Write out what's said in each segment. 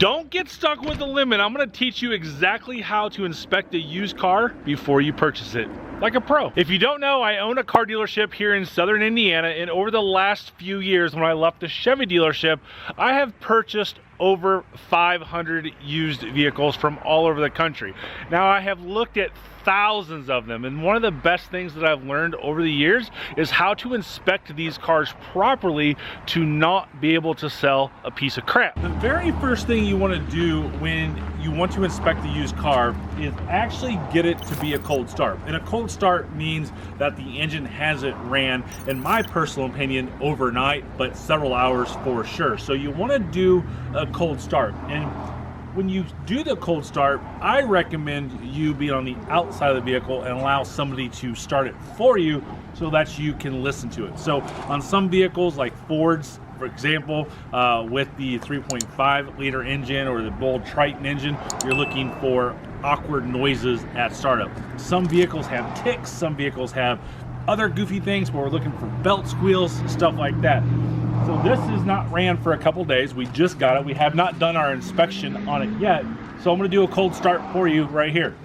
Don't get stuck with the limit. I'm gonna teach you exactly how to inspect a used car before you purchase it, like a pro. If you don't know, I own a car dealership here in Southern Indiana, and over the last few years when I left the Chevy dealership, I have purchased over 500 used vehicles from all over the country. Now, I have looked at thousands of them, and one of the best things that I've learned over the years is how to inspect these cars properly to not be able to sell a piece of crap. The very first thing you want to do when you want to inspect a used car is actually get it to be a cold start. And a cold start means that the engine hasn't ran, in my personal opinion, overnight, but several hours for sure. So you want to do a cold start. And when you do the cold start, I recommend you be on the outside of the vehicle and allow somebody to start it for you so that you can listen to it. So on some vehicles like Fords, for example, with the 3.5 liter engine or the Bold Triton engine, you're looking for awkward noises at startup. Some vehicles have ticks, some vehicles have other goofy things where we're looking for belt squeals, stuff like that. So this is not ran for a couple days. We just got it. We have not done our inspection on it yet. So I'm gonna do a cold start for you right here.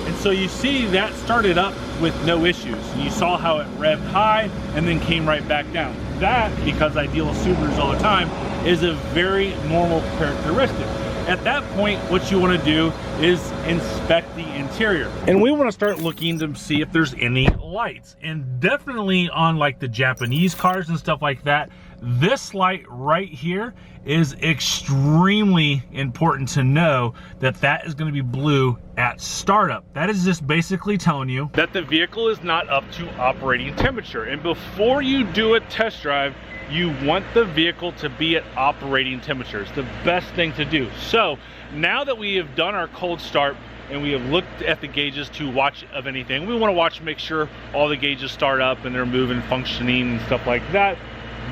And so you see that started up with no issues. You saw how it revved high and then came right back down. That, because I deal with Subarus all the time, is a very normal characteristic. At that point, what you want to do is inspect the interior. And we want to start looking to see if there's any lights. And definitely on like the Japanese cars and stuff like that, this light right here is extremely important to know that that is going to be blue at startup. That is just basically telling you that the vehicle is not up to operating temperature. And before you do a test drive, you want the vehicle to be at operating temperature. It's the best thing to do. So now that we have done our cold start and we have looked at the gauges to watch of anything, we want to watch, make sure all the gauges start up and they're moving, functioning and stuff like that.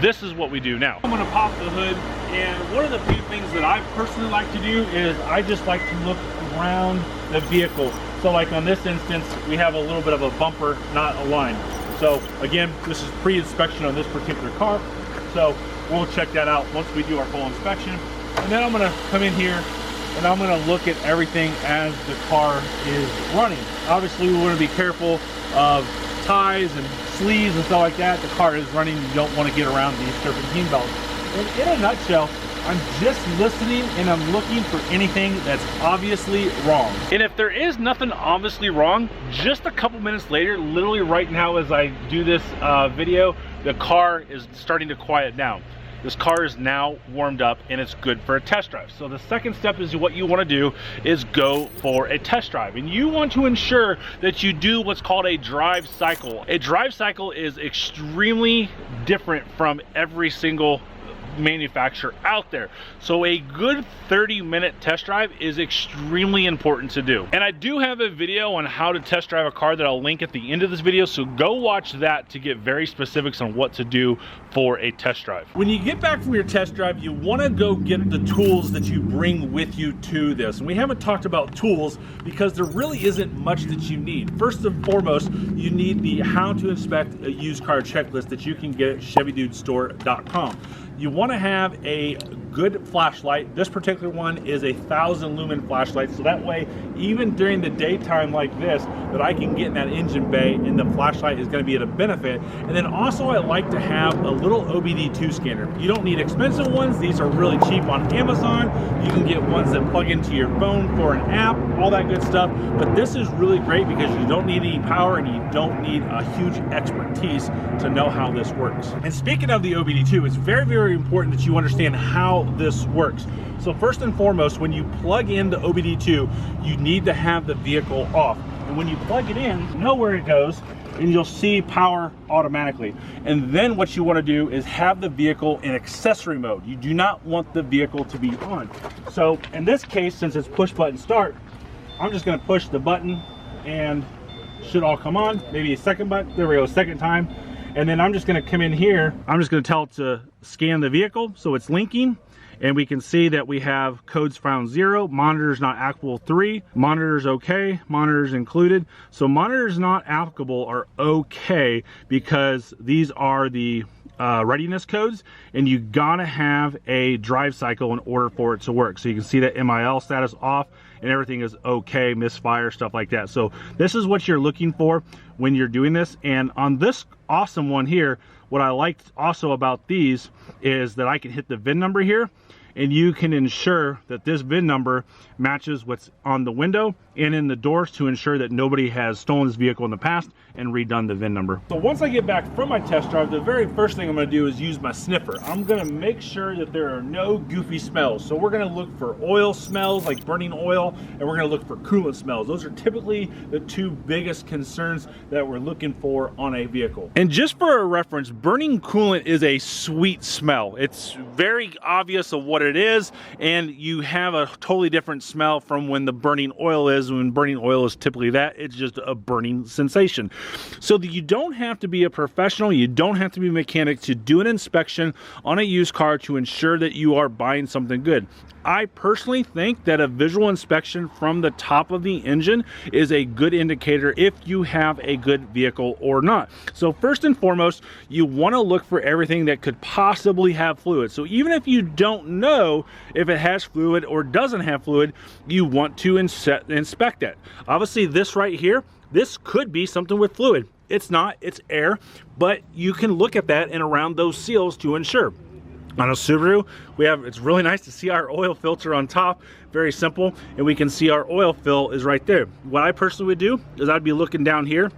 This is what we do now. I'm going to pop the hood, and one of the few things that I personally like to do is I just like to look around the vehicle. So like on this instance, we have a little bit of a bumper not aligned. So again, this is pre-inspection on this particular car. So we'll check that out once we do our full inspection. And then I'm gonna come in here and I'm gonna look at everything as the car is running. Obviously we wanna be careful of ties and sleeves and stuff like that. The car is running, you don't wanna get around these serpentine belts. And in a nutshell, I'm just listening and I'm looking for anything that's obviously wrong. And if there is nothing obviously wrong, just a couple minutes later, literally right now as I do this video, the car is starting to quiet down. This car is now warmed up and it's good for a test drive. So the second step is what you want to do is go for a test drive. And you want to ensure that you do what's called a drive cycle. A drive cycle is extremely different from every single manufacturer out there. So a good 30-minute test drive is extremely important to do. And I do have a video on how to test drive a car that I'll link at the end of this video, so go watch that to get very specifics on what to do for a test drive. When you get back from your test drive, you want to go get the tools that you bring with you to this. And we haven't talked about tools because there really isn't much that you need. First and foremost, you need the how to inspect a used car checklist that you can get at ChevyDudeStore.com. You want to have a good flashlight. This particular one is a 1,000 lumen flashlight, so that way even during the daytime like this, that I can get in that engine bay and the flashlight is going to be at a benefit. And then also I like to have a little OBD2 scanner. You don't need expensive ones. These are really cheap on Amazon. You can get ones that plug into your phone for an app, all that good stuff. But this is really great because you don't need any power and you don't need a huge expertise to know how this works. And speaking of the OBD2, it's very, very important that you understand how this works. So first and foremost, when you plug in the OBD2, you need to have the vehicle off. And when you plug it in, you know where it goes, and you'll see power automatically. And then what you want to do is have the vehicle in accessory mode. You do not want the vehicle to be on. So in this case, since it's push button start, I'm just going to push the button and it should all come on. Maybe a second button. There we go, second time. And then I'm just going to come in here. I'm just going to tell it to scan the vehicle so it's linking. And we can see that we have codes found 0, monitors not applicable 3, monitors okay, monitors included. So monitors not applicable are okay because these are the readiness codes, and you gotta have a drive cycle in order for it to work. So you can see that MIL status off and everything is okay, misfire, stuff like that. So this is what you're looking for when you're doing this. And on this awesome one here, what I liked also about these is that I can hit the VIN number here, and you can ensure that this VIN number matches what's on the window and in the doors to ensure that nobody has stolen this vehicle in the past and redone the VIN number. So once I get back from my test drive, the very first thing I'm going to do is use my sniffer. I'm going to make sure that there are no goofy smells. So we're going to look for oil smells like burning oil, and we're going to look for coolant smells. Those are typically the two biggest concerns that we're looking for on a vehicle. And just for a reference, burning coolant is a sweet smell. It's very obvious of what it is, and you have a totally different smell from when the burning oil is. When burning oil is typically that, it's just a burning sensation. So that you don't have to be a professional, you don't have to be a mechanic to do an inspection on a used car to ensure that you are buying something good. I personally think that a visual inspection from the top of the engine is a good indicator if you have a good vehicle or not. So first and foremost, you want to look for everything that could possibly have fluid. So even if you don't know if it has fluid or doesn't have fluid, you want to inspect it. Obviously this right here, this could be something with fluid. It's not, it's air, but you can look at that and around those seals to ensure. On a Subaru, it's really nice to see our oil filter on top, very simple, and we can see our oil fill is right there. What I personally would do is I'd be looking down here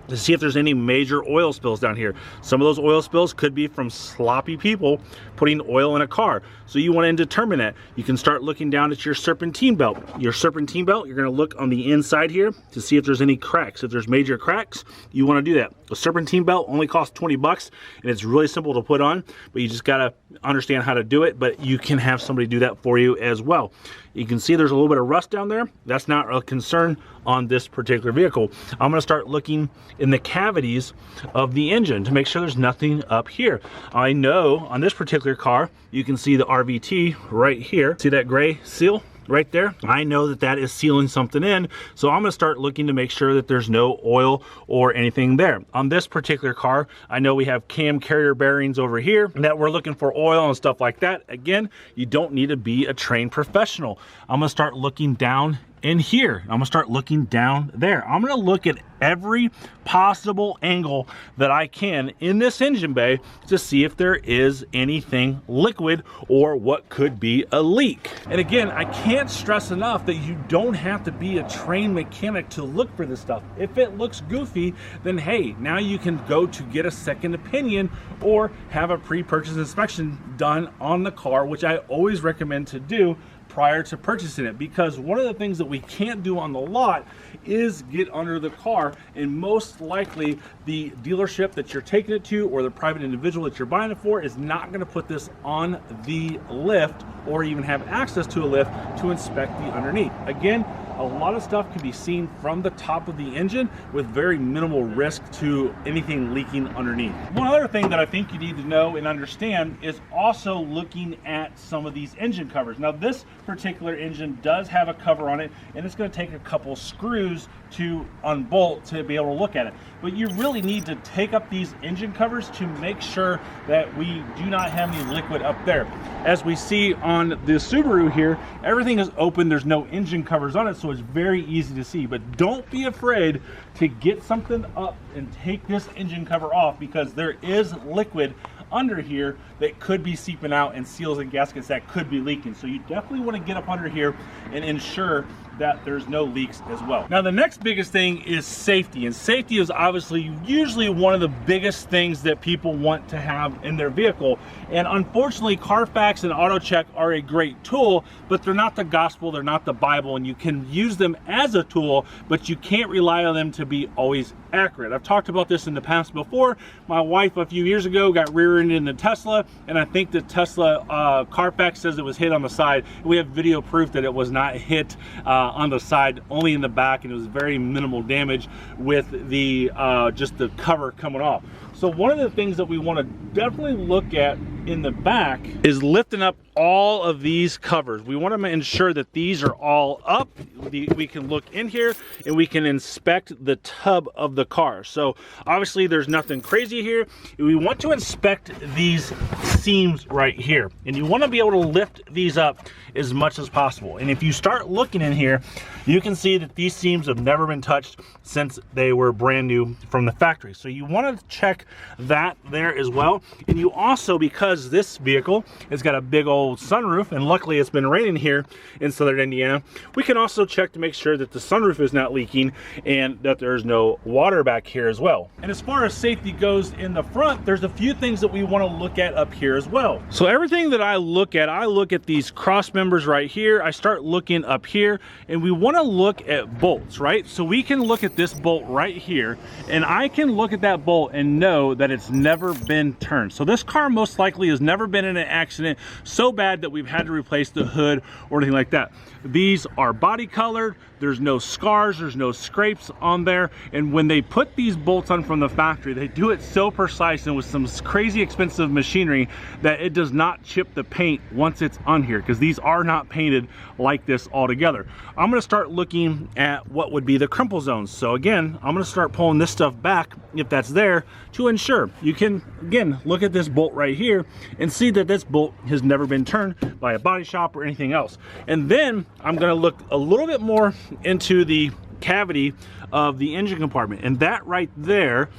to see if there's any major oil spills down here. Some of those oil spills could be from sloppy people putting oil in a car. So you want to determine that. You can start looking down at your serpentine belt. Your serpentine belt, you're going to look on the inside here to see if there's any cracks. If there's major cracks, you want to do that. A serpentine belt only costs 20 bucks, and it's really simple to put on, but you just got to understand how to do it, but you can have somebody do that for you as well. You can see there's a little bit of rust down there. That's not a concern on this particular vehicle. I'm going to start looking in the cavities of the engine to make sure there's nothing up here. I know on this particular car, you can see the RVT right here. See that gray seal right there? I know that that is sealing something in, so I'm going to start looking to make sure that there's no oil or anything there. On this particular car, I know we have cam carrier bearings over here that we're looking for oil and stuff like that. Again, you don't need to be a trained professional. I'm going to start looking down in here. I'm gonna start looking down there. I'm gonna look at every possible angle that I can in this engine bay to see if there is anything liquid or what could be a leak. And again, I can't stress enough that you don't have to be a trained mechanic to look for this stuff. If it looks goofy, then hey, now you can go to get a second opinion or have a pre-purchase inspection done on the car, which I always recommend to do prior to purchasing it, because one of the things that we can't do on the lot is get under the car, and most likely the dealership that you're taking it to or the private individual that you're buying it for is not going to put this on the lift or even have access to a lift to inspect the underneath. Again, a lot of stuff can be seen from the top of the engine with very minimal risk to anything leaking underneath. One other thing that I think you need to know and understand is also looking at some of these engine covers. Now this particular engine does have a cover on it, and it's going to take a couple screws to unbolt to be able to look at it. But you really need to take up these engine covers to make sure that we do not have any liquid up there. As we see on the Subaru here, everything is open, there's no engine covers on it, so it's very easy to see. But don't be afraid to get something up and take this engine cover off, because there is liquid under here that could be seeping out and seals and gaskets that could be leaking. So you definitely want to get up under here and ensure that there's no leaks as well. Now the next biggest thing is safety, and safety is obviously usually one of the biggest things that people want to have in their vehicle. And unfortunately, Carfax and AutoCheck are a great tool, but they're not the gospel, they're not the Bible, and you can use them as a tool, but you can't rely on them to be always accurate. I've talked about this in the past before. My wife a few years ago got rear-ended in the Tesla, and I think the Tesla Carfax says it was hit on the side. We have video proof that it was not hit on the side, only in the back, and it was very minimal damage with the just the cover coming off. So one of the things that we want to definitely look at in the back is lifting up all of these covers. We want to ensure that these are all up. We can look in here and we can inspect the tub of the car. So obviously there's nothing crazy here. We want to inspect these seams right here, and you want to be able to lift these up as much as possible. And if you start looking in here, you can see that these seams have never been touched since they were brand new from the factory. So you want to check that there as well. And you also, because this vehicle has got a big old sunroof, and luckily it's been raining here in southern Indiana, we can also check to make sure that the sunroof is not leaking and that there's no water back here as well. And as far as safety goes in the front, there's a few things that we want to look at up here as well. So everything that I look at these cross members right here. I start looking up here, and we want to look at bolts, right? So we can look at this bolt right here, and I can look at that bolt and know that it's never been turned. So this car most likely has never been in an accident so bad that we've had to replace the hood or anything like that. These are body colored. There's no scars, there's no scrapes on there. And when they put these bolts on from the factory, they do it so precise and with some crazy expensive machinery that it does not chip the paint once it's on here, because these are not painted like this altogether. I'm gonna start looking at what would be the crumple zones. So again, I'm gonna start pulling this stuff back if that's there to ensure. You can, again, look at this bolt right here and see that this bolt has never been turned by a body shop or anything else. And then I'm gonna look a little bit more into the cavity of the engine compartment, and that right there,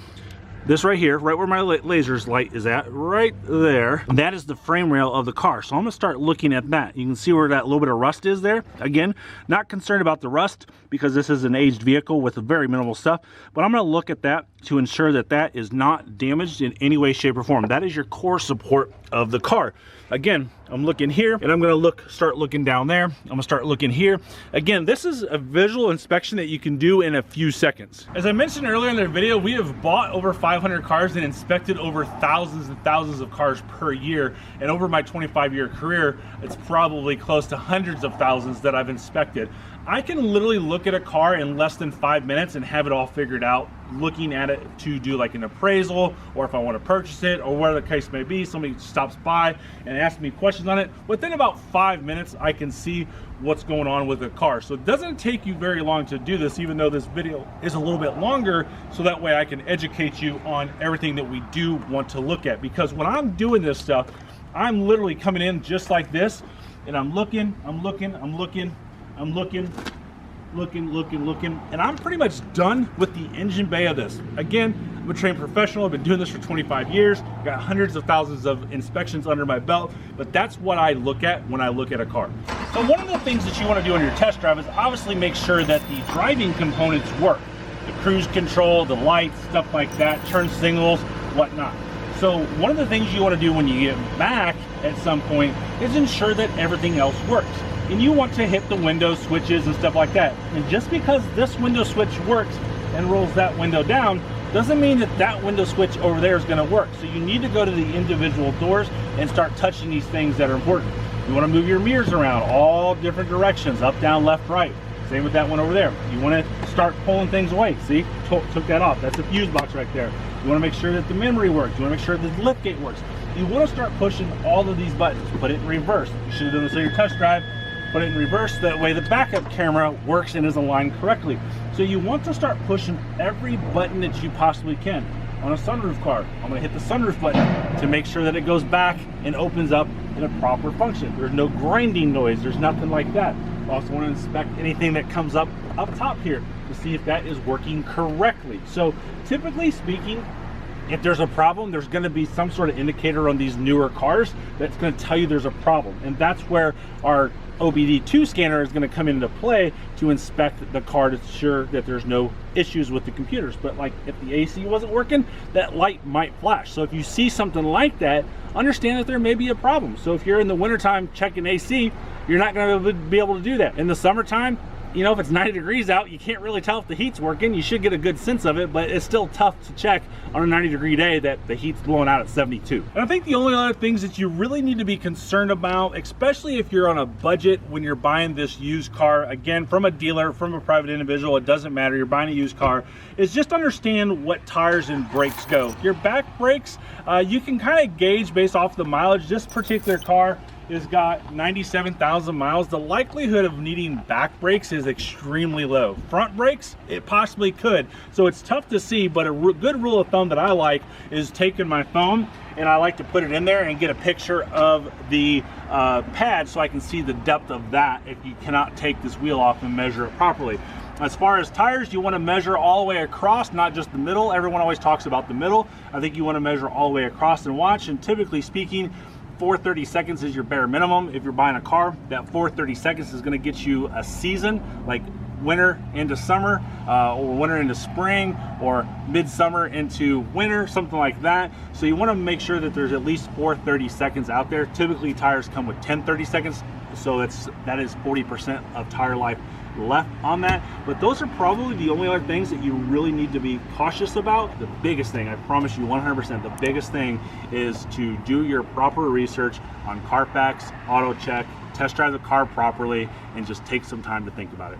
this right here, right where my laser's light is at, right there, that is the frame rail of the car. So I'm gonna start looking at that. You can see where that little bit of rust is there. Again, not concerned about the rust because this is an aged vehicle with very minimal stuff, but I'm gonna look at that to ensure that that is not damaged in any way, shape, or form. That is your core support of the car. Again, I'm looking here, and I'm gonna start looking down there. I'm gonna start looking here. Again, this is a visual inspection that you can do in a few seconds. As I mentioned earlier in the video, we have bought over 500 cars and inspected over thousands and thousands of cars per year. And over my 25-year career, it's probably close to hundreds of thousands that I've inspected. I can literally look at a car in less than 5 minutes and have it all figured out, looking at it to do like an appraisal, or if I want to purchase it, or whatever the case may be. Somebody stops by and asks me questions on it. Within about 5 minutes, I can see what's going on with the car. So it doesn't take you very long to do this, even though this video is a little bit longer, so that way I can educate you on everything that we do want to look at. Because when I'm doing this stuff, I'm literally coming in just like this, and I'm looking, and I'm pretty much done with the engine bay of this. Again, I'm a trained professional. I've been doing this for 25 years, got hundreds of thousands of inspections under my belt, but that's what I look at when I look at a car. So one of the things that you want to do on your test drive is obviously make sure that the driving components work. The cruise control, the lights, stuff like that, turn signals, whatnot. So one of the things you want to do when you get back at some point is ensure that everything else works. And you want to hit the window switches and stuff like that. And just because this window switch works and rolls that window down doesn't mean that that window switch over there is going to work. So you need to go to the individual doors and start touching these things that are important. You want to move your mirrors around all different directions, up, down, left, right. Same with that one over there. You want to start pulling things away. See, took that off. That's a fuse box right there. You want to make sure that the memory works. You want to make sure that the lift gate works. You want to start pushing all of these buttons. Put it in reverse. You should have done this on your test drive. Put it in reverse, that way the backup camera works and is aligned correctly. So you want to start pushing every button that you possibly can. On a sunroof car, I'm going to hit the sunroof button to make sure that it goes back and opens up in a proper function. There's no grinding noise, there's nothing like that. I also want to inspect anything that comes up top here to see if that is working correctly. So typically speaking, if there's a problem, there's going to be some sort of indicator on these newer cars that's going to tell you there's a problem. And that's where our OBD2 scanner is going to come into play to inspect the car to ensure that there's no issues with the computers. But like if the AC wasn't working, that light might flash. So if you see something like that, understand that there may be a problem. So if you're in the wintertime checking AC, you're not going to be able to do that. In the summertime, you know, if it's 90 degrees out, you can't really tell if the heat's working. You should get a good sense of it, but it's still tough to check on a 90-degree day that the heat's blowing out at 72. And I think the only other things that you really need to be concerned about, especially if you're on a budget when you're buying this used car, again, from a dealer, from a private individual, it doesn't matter, you're buying a used car, is just understand what tires and brakes go. Your back brakes, you can kind of gauge based off the mileage. This particular car has got 97,000 miles. The likelihood of needing back brakes is extremely low. Front brakes, it possibly could. So it's tough to see, but a good rule of thumb that I like is taking my phone and I like to put it in there and get a picture of the pad so I can see the depth of that if you cannot take this wheel off and measure it properly. As far as tires, you want to measure all the way across, not just the middle. Everyone always talks about the middle. I think you want to measure all the way across and watch, and typically speaking, 430 seconds is your bare minimum. If you're buying a car, that 430 seconds is going to get you a season, like winter into summer, or winter into spring, or midsummer into winter, something like that. So you want to make sure that there's at least 430 seconds out there. Typically tires come with 1030 seconds, so that is 40% of tire life left on that. But those are probably the only other things that you really need to be cautious about. The biggest thing, I promise you 100%, the biggest thing is to do your proper research on Carfax, auto check, test drive the car properly, and just take some time to think about it.